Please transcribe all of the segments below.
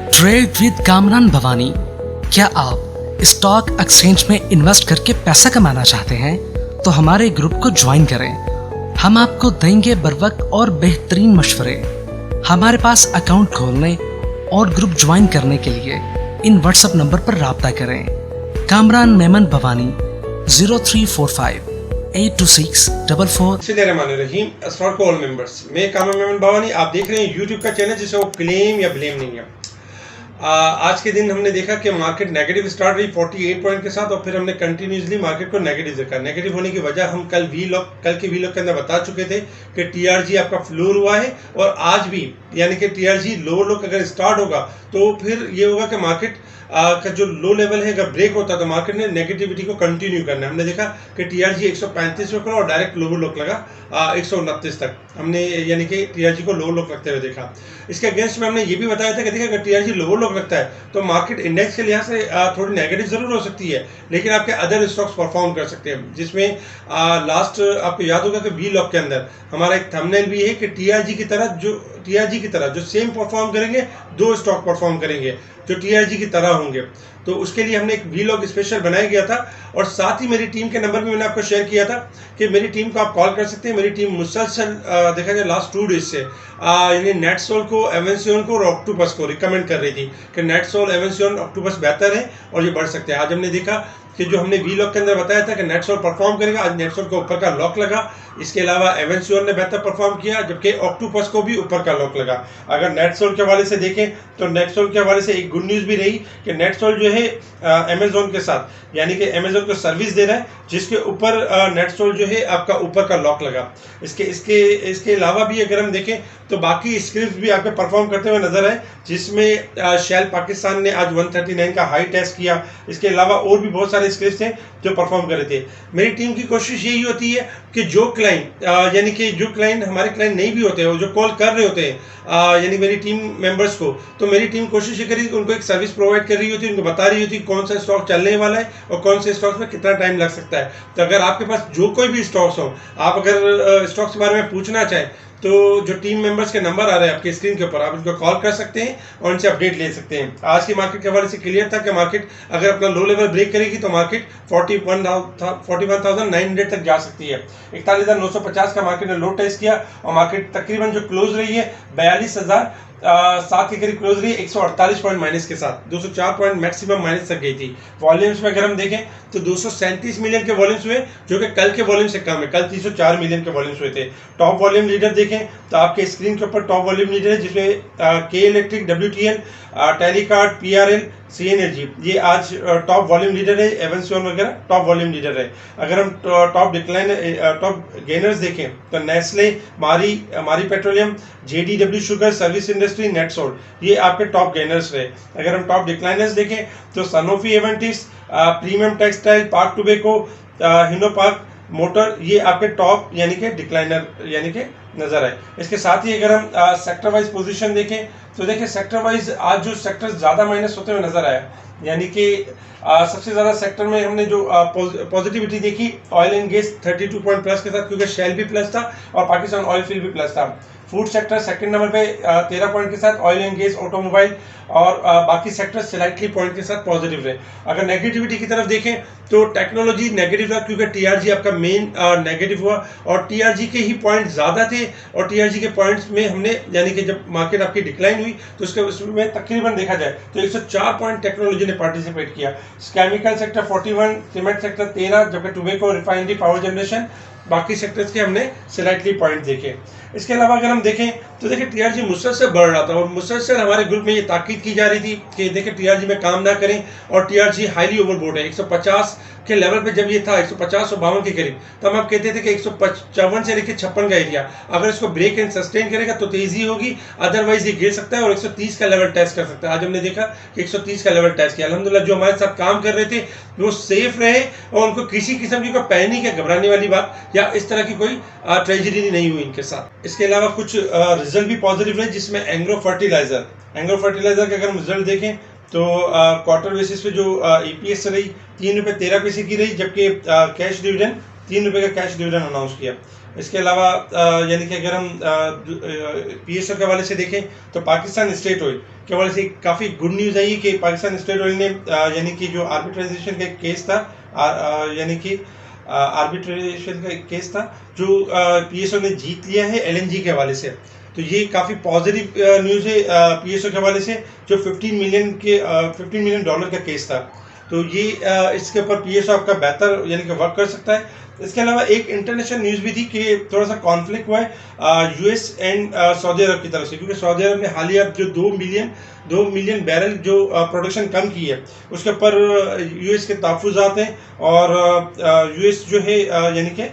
Trade with Kamran Bhavani. क्या आप stock exchange में इन्वेस्ट करके पैसा कमाना चाहते हैं तो हमारे ग्रुप को ज्वाइन करें। हम आपको देंगे बर वक्त और बेहतरीन मशवरे। हमारे पास अकाउंट खोलने और ग्रुप ज्वाइन करने के लिए इन व्हाट्सएप नंबर पर राब्ता करें। कामरान मेमन भवानी 0345 82644। बिस्मिल्लाहिर्रहमानिर्रहीम। अस्सलाम वालेकुम ऑल मेंबर्स। मैं कामरान मेमन भवानी, आप देख रहे हैं यूट्यूब का चैनल जिसे वो क्लेम या ब्लेम नहीं है। आज के दिन हमने देखा कि मार्केट नेगेटिव स्टार्ट रही 48 पॉइंट के साथ और फिर हमने कंटिन्यूसली मार्केट को नेगेटिव देखा। नेगेटिव होने की वजह हम कल के वीलॉग के अंदर बता चुके थे कि टीआरजी आपका फ्लोर हुआ है और आज भी यानी कि टीआरजी लो अगर स्टार्ट होगा तो फिर ये होगा कि मार्केट का जो लो लेवल है अगर ब्रेक होता है तो मार्केट ने नेगेटिविटी को कंटिन्यू करना है। हमने देखा कि टीआरजी 135 में खुला और डायरेक्ट लो लगा 129 तक। हमने यानी कि टीआरजी को लो लगते हुए देखा। इसके अगेंस्ट में हमने ये भी बताया था कि देखिए अगर टीआरजी लो लगता है तो मार्केट इंडेक्स के लिहाज से थोड़ी नेगेटिव जरूर हो सकती है, लेकिन आपके अदर स्टॉक्स परफॉर्म कर सकते हैं। जिसमें लास्ट आपको याद होगा कि वी लॉक के अंदर हमारा एक थंबनेल भी है कि टीआरजी की तरह जो सेम परफॉर्म करेंगे दो स्टॉक परफॉर्म करेंगे जो टीआरजी की तरह होंगे। तो उसके लिए हमने एक वीलॉग स्पेशल बनाया गया था और साथ ही मेरी टीम के नंबर भी मैंने आपको शेयर किया था कि मेरी टीम को आप कॉल कर सकते हैं। मेरी टीम मुसलसल देखा जाए लास्ट 2 डेज से यानी नेटसोल को, एवेंसियन को और ऑक्टोपस को रिकमेंड कर रही थी कि नेटसोल, एवेंसियन, ऑक्टोपस बेहतर है और ये बढ़ सकते हैं। आज हमने देखा कि जो हमने वी लॉक के अंदर बताया था कि नेटसोल परफॉर्म करेगा, आज नेटसोल को ऊपर का लॉक लगा। इसके अलावा एवेंसियन ने बेहतर परफॉर्म किया जबकि ऑक्टोपस को भी ऊपर का लॉक लगा। अगर नेटसोल के हवाले से देखें तो नेटसोल के हवाले से एक गुड न्यूज़ भी रही कि नेटसोल जो है अमेजोन के साथ यानी कि अमेजोन को सर्विस दे रहा है जिसके ऊपर नेटसोल जो है आपका ऊपर का लॉक लगा। इसके अलावा भी अगर हम देखें तो बाकी स्क्रिप्ट भी आपके परफॉर्म करते हुए नजर आए, जिसमें शेल पाकिस्तान ने आज 139 का हाई टेस्ट किया। इसके अलावा और भी बहुत सारे स्क्रिप्ट थे जो परफॉर्म कर रहे थे। मेरी टीम की कोशिश यही होती है कि जो क्लाइंट यानी कि जो क्लाइंट हमारे क्लाइंट नहीं भी होते हैं जो कॉल कर रहे होते हैं यानी मेरी टीम मेंबर्स को, तो मेरी टीम कोशिश ये करी उनको एक सर्विस प्रोवाइड कर रही होती है, उनको बता रही होती है कौन सा स्टॉक चलने वाला है और कौन से स्टॉक्स में कितना टाइम लग सकता है। तो अगर आपके पास जो कोई भी स्टॉक्स हो, आप अगर स्टॉक्स के बारे में पूछना चाहें तो जो टीम मेंबर्स के नंबर आ रहे हैं आपके स्क्रीन के ऊपर, आप उनको कॉल कर सकते हैं और उनसे अपडेट ले सकते हैं। आज की मार्केट के हवाले से क्लियर था कि मार्केट अगर अपना लो लेवल ब्रेक करेगी तो मार्केट 41,900 तक जा सकती है। 41,950 का मार्केट ने लो टेस्ट किया और मार्केट तकरीबन जो क्लोज रही है 42,007 के करीब क्लोज रही है 148 पॉइंट माइनस के साथ। 204 पॉइंट मैक्सिमम माइनस तक गई थी। वॉल्यूम्स में अगर हम देखें तो 237 मिलियन के वॉल्यूम्स हुए जो कि कल के वॉल्यूम से कम है। कल 304 मिलियन के वॉल्यूम्स हुए थे। टॉप वॉल्यूम लीडर देखें तो आपके स्क्रीन के ऊपर टॉप वॉल्यूम लीडर है जिसमें के इलेक्ट्रिक, WTN, टेलीकार्ड, PRL, सी एनर्जी ये आज टॉप वॉल्यूम लीडर है। एवेंसियन वगैरह टॉप वॉल्यूम लीडर है। अगर हम टॉप गेनर्स देखें तो नेस्ले, मारी petroleum, JDW sugar, service industry, NetSol ये आपके टॉप गेनर्स रहे। अगर हम टॉप डिक्लाइनर्स देखें तो Sanofi, Aventis, premium textile, park tobacco, हिनोपार्क मोटर ये आपके टॉप यानी कि डिक्लाइनर यानी कि नजर आए। इसके साथ ही अगर हम सेक्टर वाइज पोजीशन देखें तो देखिए सेक्टर वाइज आज जो सेक्टर ज़्यादा माइनस होते हुए नजर आया यानी कि सबसे ज़्यादा सेक्टर में हमने जो पॉजिटिविटी देखी oil and gas 32 point plus के साथ, क्योंकि शेल भी प्लस था और पाकिस्तान ऑयल फील्ड भी प्लस था। फूड सेक्टर सेकंड नंबर पे 13 पॉइंट के साथ, ऑयल एंड गैस, ऑटोमोबाइल और बाकी सेक्टर स्लाइटली पॉइंट के साथ पॉजिटिव रहे। अगर नेगेटिविटी की तरफ देखें तो टेक्नोलॉजी नेगेटिव रहा क्योंकि टीआरजी आपका मेन नेगेटिव हुआ और टीआरजी के ही पॉइंट ज़्यादा थे और टीआरजी के पॉइंट्स में हमने यानी कि जब मार्केट आपकी डिक्लाइन हुई तो उसमें तकरीबन देखा जाए तो 104 पॉइंट टेक्नोलॉजी ने पार्टिसिपेट किया। केमिकल सेक्टर 41, सीमेंट सेक्टर 13, जबकि टोबैको, रिफाइनरी, पावर जनरेशन बाकी सेक्टर्स के हमने स्लाइटली पॉइंट देखे। इसके अलावा अगर हम देखें तो देखिए टीआरजी मुसलसल बढ़ रहा था और मुसलसल हमारे ग्रुप में ये ताकीद की जा रही थी कि देखिए टीआरजी में काम ना करें और टीआरजी हाईली ओवरबोट है। 150 के लेवल पे जब ये था 150 और 52 के करीब तब हम कहते थे कि 155 से लेकर 56 का एरिया अगर इसको ब्रेक एंड सस्टेन करेगा तो तेजी होगी, अदरवाइज ये गिर सकता है और 130 का लेवल टेस्ट कर सकता है। आज हमने देखा कि 130 का लेवल टेस्ट किया। अल्हम्दुलिल्लाह जो हमारे साथ काम कर रहे थे वो सेफ रहे और उनको किसी किस्म की कोई पैनिक या घबराने वाली बात या इस तरह की कोई ट्रेजेडी नहीं हुई इनके साथ। इसके अलावा कुछ रिजल्ट भी पॉजिटिव रहे जिसमें एंग्रो फर्टिलाइजर के अगर हम रिजल्ट देखें तो क्वार्टर बेसिस पे जो EPS रही 3 रुपये 13 पैसे की रही, जबकि कैश डिविडेंड 3 रुपये का कैश डिविडेंड अनाउंस किया। इसके अलावा यानी कि अगर हम PSO के हवाले से देखें तो पाकिस्तान स्टेट ऑयल के हवाले से काफ़ी गुड न्यूज़ आई कि पाकिस्तान स्टेट ऑयल ने यानी कि जो आर्बिट्राइजेशन का केस था यानी कि आर्बिट्रेशन का केस था जो PSO ने जीत लिया है LNG के हवाले से। तो ये काफ़ी पॉजिटिव न्यूज़ है PSO के हवाले से, जो 15 मिलियन डॉलर का केस था। तो ये इसके ऊपर PSO आपका बेहतर यानी कि वर्क कर सकता है। इसके अलावा एक इंटरनेशनल न्यूज़ भी थी कि थोड़ा सा कॉन्फ्लिक्ट हुआ है US एंड सऊदी अरब की तरफ से, क्योंकि सऊदी अरब ने हालिया जो 2 मिलियन बैरल जो प्रोडक्शन कम की है उसके ऊपर US के तहफ़्फ़ुज़ात हैं और US जो है यानी कि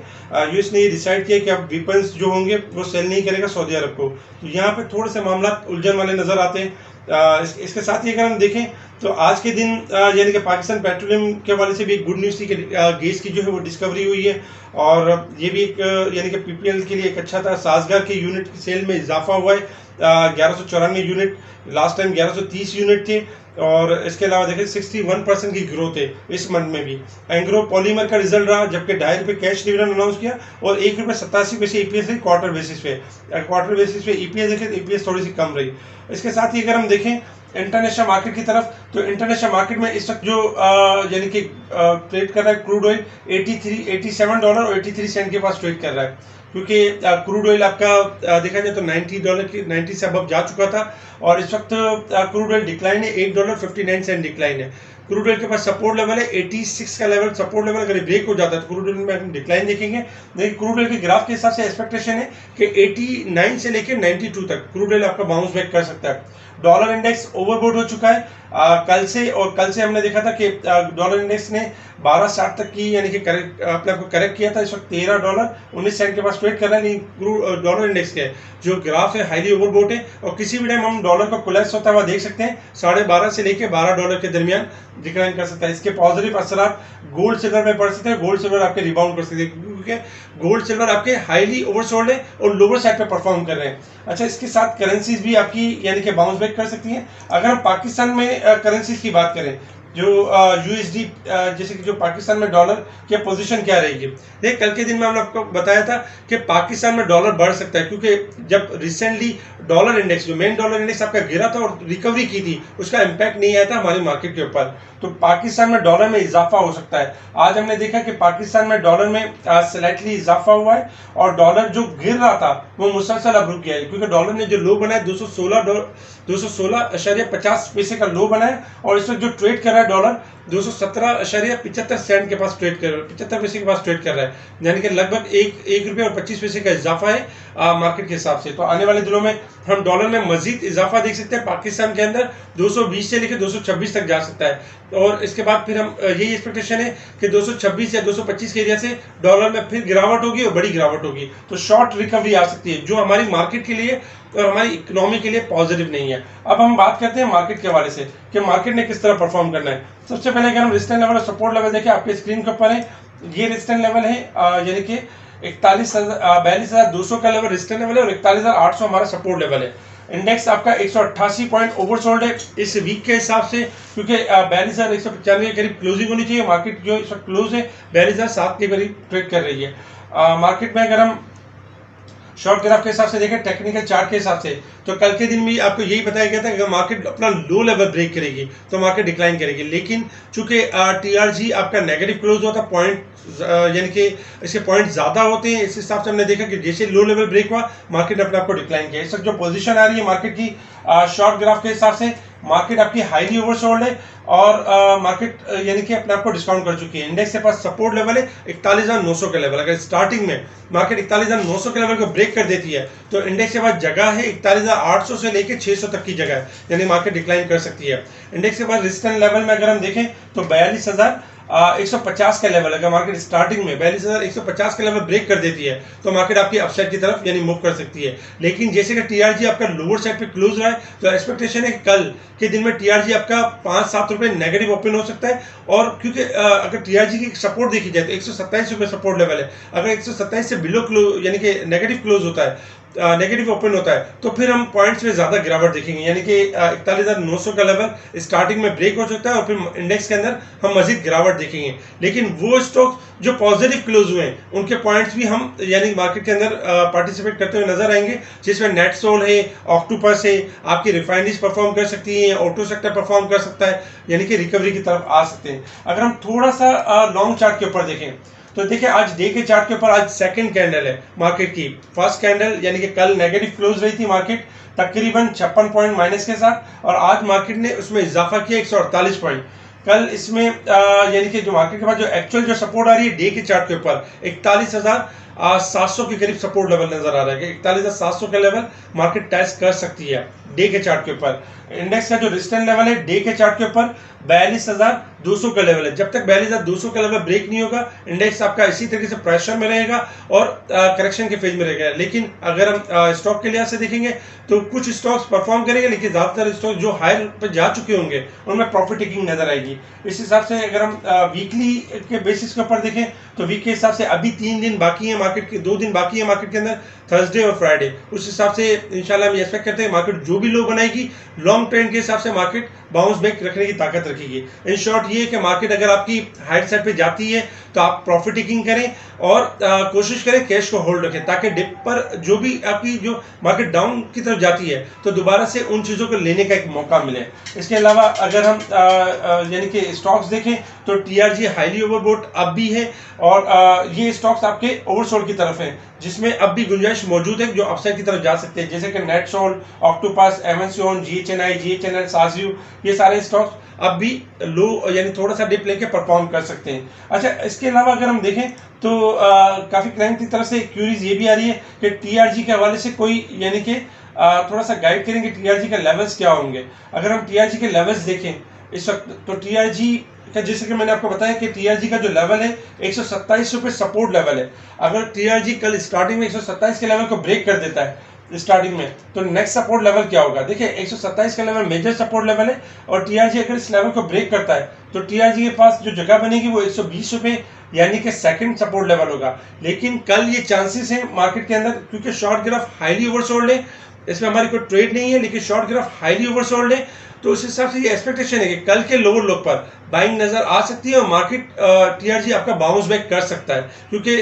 US ने ये डिसाइड किया कि अब वेपन्स जो होंगे वो सेल नहीं करेगा सऊदी अरब को। तो यहाँ पे थोड़े से मामला उलझन वाले नज़र आते हैं। इसके साथ ही अगर हम देखें तो आज के दिन यानी कि पाकिस्तान पेट्रोलियम के हवाले से भी एक गुड न्यूज़ थी कि गैस की जो है वो डिस्कवरी हुई है और ये भी एक यानी कि PPL के लिए एक अच्छा था। साजगार के यूनिट की सेल में इजाफा हुआ है, 1194 यूनिट, लास्ट टाइम 1130 यूनिट थे। और इसके अलावा देखें 61% की ग्रोथ है इस मंथ में भी। एंग्रो पॉलीमर का रिजल्ट रहा, जबकि ₹2.5 कैश डिविडेंड अनाउंस किया और ₹1.87 EPS है क्वार्टर बेसिस पे। EPS देखें तो EPS थोड़ी सी कम रही। इसके साथ ही अगर हम देखें इंटरनेशनल मार्केट की तरफ, तो इंटरनेशनल मार्केट में इस वक्त जो यानी कि ट्रेड कर रहा है क्रूड ऑयल $87 और 83 सेंट के पास ट्रेड कर रहा है, क्योंकि क्रूड ऑयल आपका देखा जाए तो $90 से अब जा चुका था और इस वक्त क्रूड ऑयल डिक्लाइन है, $8.59 डिक्लाइन है। क्रूड ऑयल के पास सपोर्ट लेवल है 86 का लेवल, सपोर्ट लेवल अगर ब्रेक हो जाता है तो क्रूड ऑयल में हम डिक्लाइन देखेंगे। लेकिन क्रूड ऑयल के ग्राफ के हिसाब से एक्सपेक्टेशन है कि 89 से लेकर 92 तक क्रूड ऑयल आपका बाउंस बैक कर सकता है। डॉलर इंडेक्स ओवरबोट हो चुका है कल से हमने देखा था कि डॉलर इंडेक्स ने 12.60 तक की यानी कि अपने आप को करेक्ट किया था। इस वक्त $13.19 के पास ट्रेड कर रहा है। लेकिन डॉलर इंडेक्स के जो ग्राफ है हाईली ओवरबोट है और किसी भी टाइम हम डॉलर का कोलैप्स होता हुआ देख सकते हैं, $12.5 से लेकर $12 के दरमियान डिक्लाइन कर सकता है। इसके पॉजिटिव असर गोल्ड सिल्वर में पड़ सकते हैं। गोल्ड सिल्वर आपके रिबाउंड कर सकते हैं क्योंकि गोल्ड सिल्वर आपके हाईली ओवरसोल्ड है और लोअर साइड पे परफॉर्म कर रहे हैं। अच्छा, इसके साथ करेंसीज भी आपकी यानी कि बाउंस बैक कर सकती हैं। अगर हम पाकिस्तान में करेंसीज की बात करें, जो USD जैसे कि जो पाकिस्तान में डॉलर की पोजीशन क्या रहेगी, देखिए कल के दिन में हमने आपको बताया था कि पाकिस्तान में डॉलर बढ़ सकता है, क्योंकि जब रिसेंटली डॉलर इंडेक्स जो मेन डॉलर इंडेक्स आपका गिरा था और रिकवरी की थी उसका इम्पैक्ट नहीं आया था हमारी मार्केट के ऊपर, तो पाकिस्तान में डॉलर में इजाफा हो सकता है। आज हमने देखा कि पाकिस्तान में डॉलर में स्लाइटली इजाफा हुआ है और डॉलर जो गिर रहा था वो मुसलसल अब रुक गया है, क्योंकि डॉलर ने जो लो बनाया 216.50 पैसे का लो बनाया और इस वक्त जो ट्रेड कर रहा है डॉलर 217.75 सेंट के पास ट्रेड कर रहा है, 75 पैसे के पास ट्रेड कर रहा है, यानी कि लगभग ₹1.25 का इजाफा है मार्केट के हिसाब से। तो आने वाले दिनों में हम डॉलर में मजीद इजाफा देख सकते हैं। पाकिस्तान के अंदर 220 से लेकर 226 तक जा सकता है और इसके बाद फिर हम यही एक्सपेक्टेशन है कि 226 या 225 के एरिया से डॉलर में फिर गिरावट होगी और बड़ी गिरावट होगी, तो शॉर्ट रिकवरी आ सकती है जो हमारी मार्केट के लिए और हमारी इकोनॉमी के लिए पॉजिटिव नहीं है। अब हम बात करते हैं मार्केट के हवाले से कि मार्केट ने किस तरह परफॉर्म करना है। सबसे पहले अगर हम रेजिस्टेंस लेवल और सपोर्ट लेवल देखें, आपके स्क्रीन के ऊपर है, ये रेजिस्टेंस लेवल है यानी कि 42,200 का लेवल रेजिस्टेंस लेवल है और 41,800 हमारा सपोर्ट लेवल है। इंडेक्स आपका 188 पॉइंट ओवरसोल्ड है इस वीक के हिसाब से, क्योंकि 42,195 के करीब क्लोजिंग होनी चाहिए। मार्केट जो इस वक्त क्लोज है 42,007 के करीब ट्रेड कर रही है। मार्केट में अगर हम शॉर्ट ग्राफ के हिसाब से देखें, टेक्निकल चार्ट के हिसाब से, तो कल के दिन भी आपको यही बताया गया था कि अगर मार्केट अपना लो लेवल ब्रेक करेगी तो मार्केट डिक्लाइन करेगी। लेकिन चूंकि TRG आपका नेगेटिव क्लोज होता पॉइंट यानी कि इसके पॉइंट ज़्यादा होते हैं, इस हिसाब से हमने देखा कि जैसे लो लेवल ब्रेक हुआ मार्केट ने अपने आप को डिक्लाइन किया। इस वक्त जो पोजीशन आ रही है मार्केट की शॉर्ट ग्राफ के हिसाब से, मार्केट आपकी हाईली ओवरसोल्ड है और मार्केट यानी कि अपने आप को डिस्काउंट कर चुकी है। इंडेक्स के पास सपोर्ट लेवल है 41,900 का लेवल। अगर स्टार्टिंग में मार्केट 41,900 के लेवल को ब्रेक कर देती है तो इंडेक्स के पास जगह है 41,800 से लेकर 600 तक की जगह है, यानी मार्केट डिक्लाइन कर सकती है। इंडेक्स के पास रेजिस्टेंस लेवल में अगर हम देखें तो 42,150 का लेवल, अगर मार्केट स्टार्टिंग में 42,150 का लेवल ब्रेक कर देती है तो मार्केट आपकी अपसाइड की तरफ यानी मूव कर सकती है। लेकिन जैसे कि TRG आपका लोअर साइड पे क्लोज रहा है तो एक्सपेक्टेशन है कि कल के दिन में TRG आपका 5-7 रुपए नेगेटिव ओपन हो सकता है। और क्योंकि अगर TRG की सपोर्ट देखी जाए तो 127 रुपये सपोर्ट लेवल है, अगर 127 से बिलो क्लोज यानी कि नेगेटिव क्लोज होता है नेगेटिव ओपन होता है तो फिर हम पॉइंट्स में ज़्यादा गिरावट देखेंगे, यानी कि 41,900 का लेवल स्टार्टिंग में ब्रेक हो सकता है और फिर इंडेक्स के अंदर हम मजीद गिरावट देखेंगे। लेकिन वो स्टॉक जो पॉजिटिव क्लोज हुए हैं उनके पॉइंट्स भी हम यानी मार्केट के अंदर पार्टिसिपेट करते हुए नजर आएंगे, जिसमें नेटसोल है, ऑक्टोपस है, आपकी रिफाइनरीज परफॉर्म कर सकती है, ऑटो सेक्टर परफॉर्म कर सकता है, यानी कि रिकवरी की तरफ आ सकते हैं। अगर हम थोड़ा सा लॉन्ग चार्ट के ऊपर देखें तो देखिए आज डे के चार्ट के ऊपर आज सेकंड कैंडल है मार्केट की। फर्स्ट कैंडल यानी कि कल नेगेटिव क्लोज रही थी मार्केट तकरीबन 56 पॉइंट माइनस के साथ, और आज मार्केट ने उसमें इजाफा किया 148 पॉइंट। कल इसमें यानी कि जो मार्केट के पास जो एक्चुअल जो सपोर्ट आ रही है डे के चार्ट के ऊपर 41,700 के करीब सपोर्ट लेवल नजर आ रहा है कि 41,700 का लेवल मार्केट टेस्ट कर सकती है डे के चार्ट के ऊपर। इंडेक्स का जो रेजिस्टेंस लेवल है डे के चार्ट के ऊपर 42,200 का लेवल है। जब तक 42,200 का लेवल ब्रेक नहीं होगा इंडेक्स आपका इसी तरीके से प्रेशर में रहेगा और करेक्शन के फेज में रहेगा। लेकिन अगर हम स्टॉक के लिहाज से देखेंगे तो कुछ स्टॉक्स परफॉर्म करेंगे, लेकिन ज्यादातर स्टॉक जो हायर पर जा चुके होंगे उनमें प्रॉफिट टेकिंग नजर आएगी। इस हिसाब से अगर हम वीकली के बेसिस के ऊपर देखें तो वीक के हिसाब से अभी 3 दिन बाकी है मार्केट के, 2 दिन बाकी है मार्केट के अंदर, थर्सडे और फ्राइडे। उस हिसाब से इंशाल्लाह हम एक्सपेक्ट करते हैं मार्केट जो भी लो बनाएगी लॉन्ग ट्रेंड के हिसाब से मार्केट बाउंस बैक रखने की ताकत रखेगी। इन शॉर्ट ये है कि मार्केट अगर आपकी हाइट साइड पे जाती है तो आप प्रॉफिट टेकिंग करें और कोशिश करें कैश को होल्ड रखें, ताकि डिप पर जो भी आपकी जो मार्केट डाउन की तरफ जाती है तो दोबारा से उन चीज़ों को लेने का एक मौका मिले। इसके अलावा अगर हम यानी कि स्टॉक्स देखें तो टीआरजी हाईली ओवरबोट अब भी है और ये स्टॉक्स आपके ओवरसोल्ड की तरफ हैं, जिसमें अब भी गुंजाइश मौजूद है जो अपसाइड की तरफ जा सकते हैं, जैसे कि नेटसोल, ऑक्टोपस, एमएनसीओन, जीएचएनआई, जीएचएनएल, साजियो, ये सारे स्टॉक्स अब भी लो यानी थोड़ा सा डिप लेके परफॉर्म कर सकते हैं। अच्छा, इसके अलावा अगर हम देखें तो काफ़ी क्लाइंट की तरफ से क्यूरीज ये भी आ रही है कि टीआरजी के हवाले से कोई यानी कि थोड़ा सा गाइड करेंगे टीआरजी के लेवल्स क्या होंगे। अगर हम टीआरजी के लेवल्स देखें इस वक्त तो टीआरजी का, जैसे कि मैंने आपको बताया कि टीआरजी का जो लेवल है 127 रुपये सपोर्ट लेवल है। अगर टीआरजी कल स्टार्टिंग में 127 के लेवल को ब्रेक कर देता है स्टार्टिंग में तो नेक्स्ट सपोर्ट लेवल क्या होगा। देखिए 127 का लेवल मेजर सपोर्ट लेवल है और टीआरजी अगर इस लेवल को ब्रेक करता है तो टीआरजी के पास जो जगह बनेगी वो 120 रुपये यानी कि सेकंड सपोर्ट लेवल होगा। लेकिन कल ये चांसेस हैं मार्केट के अंदर, क्योंकि शॉर्ट ग्राफ हाईली ओवरसोल्ड है, इसमें हमारी कोई ट्रेड नहीं है, लेकिन शॉर्ट ग्राफ हाईली ओवरसोल्ड है, तो उस हिसाब से ये एक्सपेक्टेशन है कि कल के लोअर लो पर बाइंग नजर आ सकती है और मार्केट टीआरजी आपका बाउंस बैक कर सकता है, क्योंकि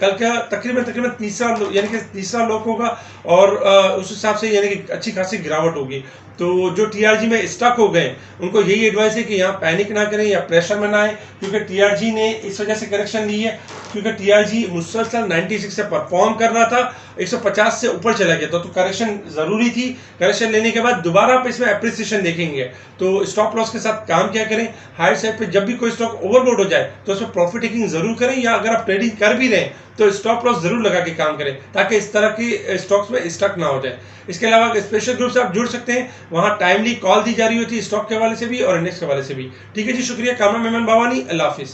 कल का तकरीबन तीसरा लो होगा और उस हिसाब से यानी कि अच्छी खासी गिरावट होगी। तो जो टीआरजी में स्टक हो गए उनको यही एडवाइस है कि यहाँ पैनिक ना करें या प्रेशर में ना आए, क्योंकि टीआरजी ने इस वजह से करेक्शन ली है क्योंकि टीआरजी मुसलसल 96 से परफॉर्म कर रहा था, 150 से ऊपर चला गया तो करेक्शन जरूरी थी। करेक्शन लेने के बाद दोबारा आप इसमें एप्रिसिएशन देखेंगे, तो स्टॉप लॉस के साथ काम क्या करें, हायर साइड पे जब भी कोई स्टॉक ओवरबोट हो जाए तो उसमें प्रॉफिट टेकिंग जरूर करें, या अगर आप ट्रेडिंग कर भी रहे हैं तो स्टॉप लॉस जरूर लगा के काम करें ताकि इस तरह की स्टॉक्स में स्टक ना हो जाए। इसके अलावा स्पेशल ग्रुप से आप जुड़ सकते हैं, वहाँ टाइमली कॉल दी जा रही होती है स्टॉक के हवाले से भी और इंडेक्स के हवाले से भी। ठीक है जी, शुक्रिया। कामरान मेमन बावानी, अल्लाह हाफिज़।